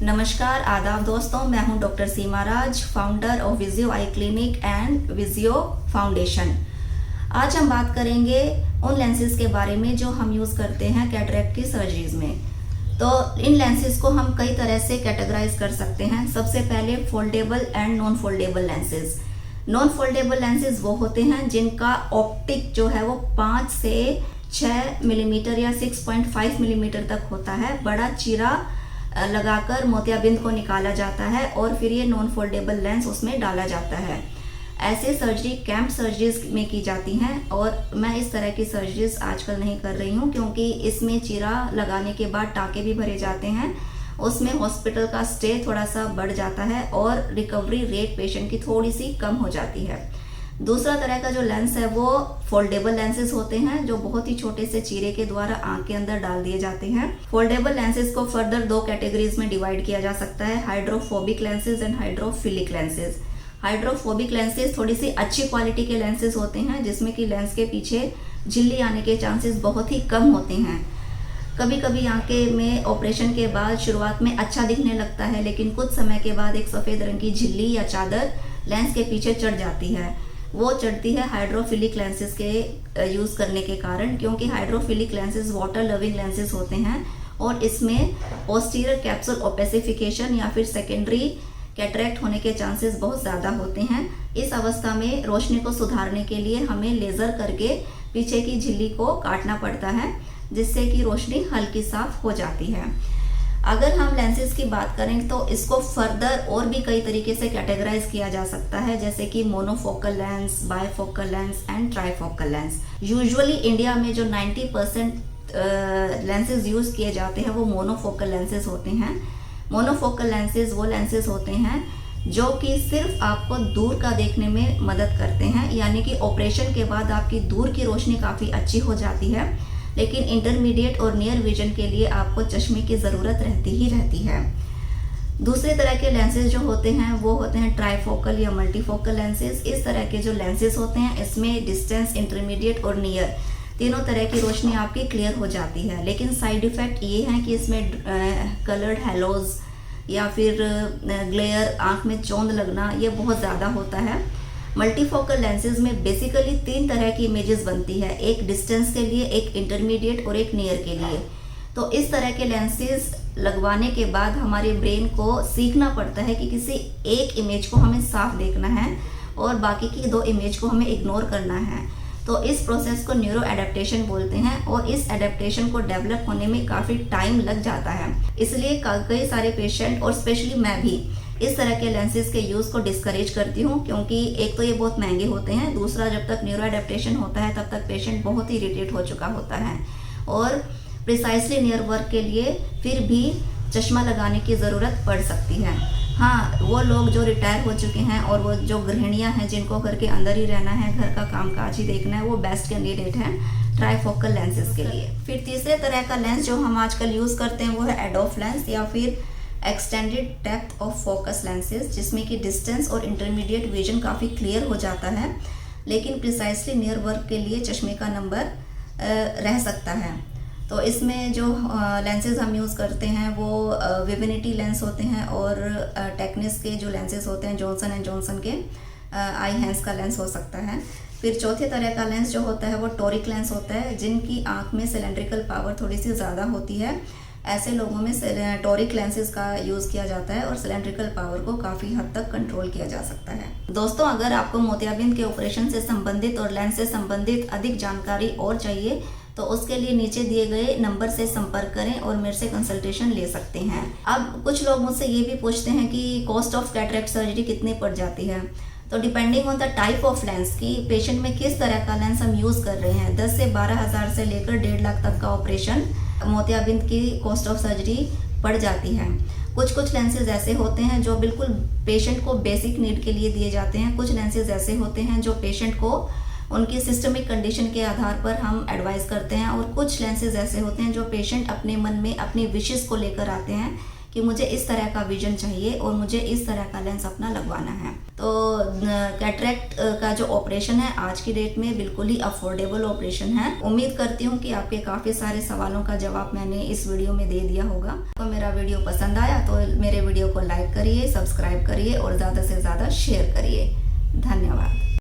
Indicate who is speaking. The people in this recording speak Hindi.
Speaker 1: नमस्कार, आदाब दोस्तों। मैं हूं doctor Seema Raj, founder of Vizio eye clinic and Vizio foundation. आज हम बात करेंगे उन लेंसेज के बारे में जो हम यूज़ करते हैं कैटरेक्ट की सर्जरीज में। तो इन लेंसेज को हम कई तरह से कैटेगराइज कर सकते हैं। सबसे पहले foldable and non foldable lenses. Non foldable lenses वो होते हैं जिनका ऑप्टिक जो है वो 5 से 6 मिलीमीटर या 6.5 मिलीमीटर तक होता है। बड़ा चीरा लगाकर मोतियाबिंद को निकाला जाता है और फिर ये नॉन फोल्डेबल लेंस उसमें डाला जाता है। ऐसे सर्जरी कैंप सर्जरीज में की जाती हैं और मैं इस तरह की सर्जरीज आजकल नहीं कर रही हूँ, क्योंकि इसमें चीरा लगाने के बाद टाँके भी भरे जाते हैं। उसमें हॉस्पिटल का स्टे थोड़ा सा बढ़ जाता है और रिकवरी रेट पेशेंट की थोड़ी सी कम हो जाती है। दूसरा तरह का जो लेंस है वो फोल्डेबल लेंसेज होते हैं, जो बहुत ही छोटे से चीरे के द्वारा आंख के अंदर डाल दिए जाते हैं। फोल्डेबल लेंसेज को फर्दर 2 कैटेगरीज में डिवाइड किया जा सकता है, hydrophobic lenses and hydrophilic lenses. Hydrophobic lenses थोड़ी सी अच्छी क्वालिटी के लेंसेज होते हैं, जिसमें कि लेंस के पीछे झिल्ली आने के चांसेस बहुत ही कम होते हैं। कभी कभी आंखें में ऑपरेशन के बाद शुरुआत में अच्छा दिखने लगता है, लेकिन कुछ समय के बाद एक सफ़ेद रंग की झिल्ली या चादर लेंस के पीछे चढ़ जाती है। वो चढ़ती है हाइड्रोफिलिक लेंसेज के यूज़ करने के कारण, क्योंकि hydrophilic lenses water loving lenses होते हैं और इसमें पोस्टीरियर कैप्सूल ओपेसिफिकेशन या फिर सेकेंडरी कैटरेक्ट होने के चांसेस बहुत ज़्यादा होते हैं। इस अवस्था में रोशनी को सुधारने के लिए हमें लेज़र करके पीछे की झिल्ली को काटना पड़ता है, जिससे कि रोशनी हल्की साफ हो जाती है। अगर हम लेंसेज की बात करें तो इसको फर्दर और भी कई तरीके से कैटेगराइज किया जा सकता है, जैसे कि monofocal lens, bifocal lens and trifocal lens. Usually India में जो 90% लेंसेज यूज़ किए जाते हैं वो मोनोफोकल लेंसेज होते हैं। मोनोफोकल लेंसेज वो लेंसेज होते हैं जो कि सिर्फ आपको दूर का देखने में मदद करते हैं, यानी कि ऑपरेशन के बाद आपकी दूर की रोशनी काफ़ी अच्छी हो जाती है, लेकिन इंटरमीडिएट और नियर विजन के लिए आपको चश्मे की ज़रूरत रहती ही रहती है। दूसरे तरह के लेंसेज जो होते हैं वो होते हैं ट्राईफोकल या मल्टीफोकल लेंसेज। इस तरह के जो लेंसेज होते हैं इसमें डिस्टेंस, इंटरमीडिएट और नियर तीनों तरह की रोशनी आपकी क्लियर हो जाती है, लेकिन साइड इफ़ेक्ट ये है कि इसमें कलर्ड हेलोज या फिर ग्लेयर, आँख में चौंध लगना, ये बहुत ज़्यादा होता है। मल्टीफोकल लेंसेज में बेसिकली 3 तरह की इमेजेस बनती है, एक डिस्टेंस के लिए, एक इंटरमीडिएट और एक नियर के लिए। तो इस तरह के लेंसेज लगवाने के बाद हमारे ब्रेन को सीखना पड़ता है कि किसी एक इमेज को हमें साफ देखना है और बाकी की 2 इमेज को हमें इग्नोर करना है। तो इस प्रोसेस को न्यूरो एडेप्टेशन बोलते हैं और इस एडेप्टेशन को डेवलप होने में काफ़ी टाइम लग जाता है। इसलिए कई सारे पेशेंट और स्पेशली मैं भी इस तरह के लेंसेज के यूज़ को डिस्करेज करती हूँ, क्योंकि एक तो ये बहुत महंगे होते हैं, दूसरा जब तक न्यूरो एडेप्टेशन होता है तब तक पेशेंट बहुत ही इरिटेट हो चुका होता है और प्रिसाइसली नियर वर्क के लिए फिर भी चश्मा लगाने की ज़रूरत पड़ सकती है। हाँ, वो लोग जो रिटायर हो चुके हैं और वो जो गृहिणियाँ हैं जिनको घर के अंदर ही रहना है, घर का कामकाज ही देखना है, वो बेस्ट कैंडिडेट हैं ट्राईफोकल लेंसेज के लिए। फिर तीसरे तरह का लेंस जो हम आजकल यूज़ करते हैं वो है एडोफ लेंस या फिर extended depth of focus lenses, जिसमें कि डिस्टेंस और इंटरमीडिएट विजन काफ़ी क्लियर हो जाता है, लेकिन प्रिसाइसली नियर वर्क के लिए चश्मे का नंबर रह सकता है। तो इसमें जो लेंसेज हम यूज़ करते हैं वो विविनिटी लेंस होते हैं और टेक्निस के जो लेंसेज होते हैं, जॉनसन एंड जॉनसन के आई हैंस का लेंस हो सकता है। फिर चौथे तरह का लेंस जो होता है वो टोरिक लेंस होता है, जिनकी आँख में सिलेंड्रिकल पावर थोड़ी सी ज़्यादा होती है। ऐसे लोगों में टोरिक लेंसेज का यूज़ किया जाता है और सिलेंड्रिकल पावर को काफ़ी हद तक कंट्रोल किया जा सकता है। दोस्तों, अगर आपको मोतियाबिंद के ऑपरेशन से संबंधित और लेंस से संबंधित अधिक जानकारी और चाहिए तो उसके लिए नीचे दिए गए नंबर से संपर्क करें और मेरे से कंसल्टेशन ले सकते हैं। अब कुछ लोग मुझसे ये भी पूछते हैं कि कॉस्ट ऑफ कैटरेक्ट सर्जरी कितनी पड़ जाती है। तो depending on the type of lens की पेशेंट में किस तरह का लेंस हम यूज़ कर रहे हैं, 10 से 12 हज़ार से लेकर 1.5 लाख तक का ऑपरेशन मोतियाबिंद की कॉस्ट ऑफ सर्जरी पड़ जाती है। कुछ लेंसेज ऐसे होते हैं जो बिल्कुल पेशेंट को बेसिक नीड के लिए दिए जाते हैं। कुछ लेंसेज ऐसे होते हैं जो पेशेंट को उनकी सिस्टमिक कंडीशन के आधार पर हम एडवाइस करते हैं और कुछ लेंसेज ऐसे होते हैं जो पेशेंट अपने मन में अपनी विशेस को लेकर आते हैं कि मुझे इस तरह का विजन चाहिए और मुझे इस तरह का लेंस अपना लगवाना है। तो कैटरेक्ट का जो ऑपरेशन है आज की डेट में बिल्कुल ही अफोर्डेबल ऑपरेशन है। उम्मीद करती हूँ कि आपके काफ़ी सारे सवालों का जवाब मैंने इस वीडियो में दे दिया होगा। तो मेरा वीडियो पसंद आया तो मेरे वीडियो को लाइक करिए, सब्सक्राइब करिए और ज़्यादा से ज़्यादा शेयर करिए। धन्यवाद।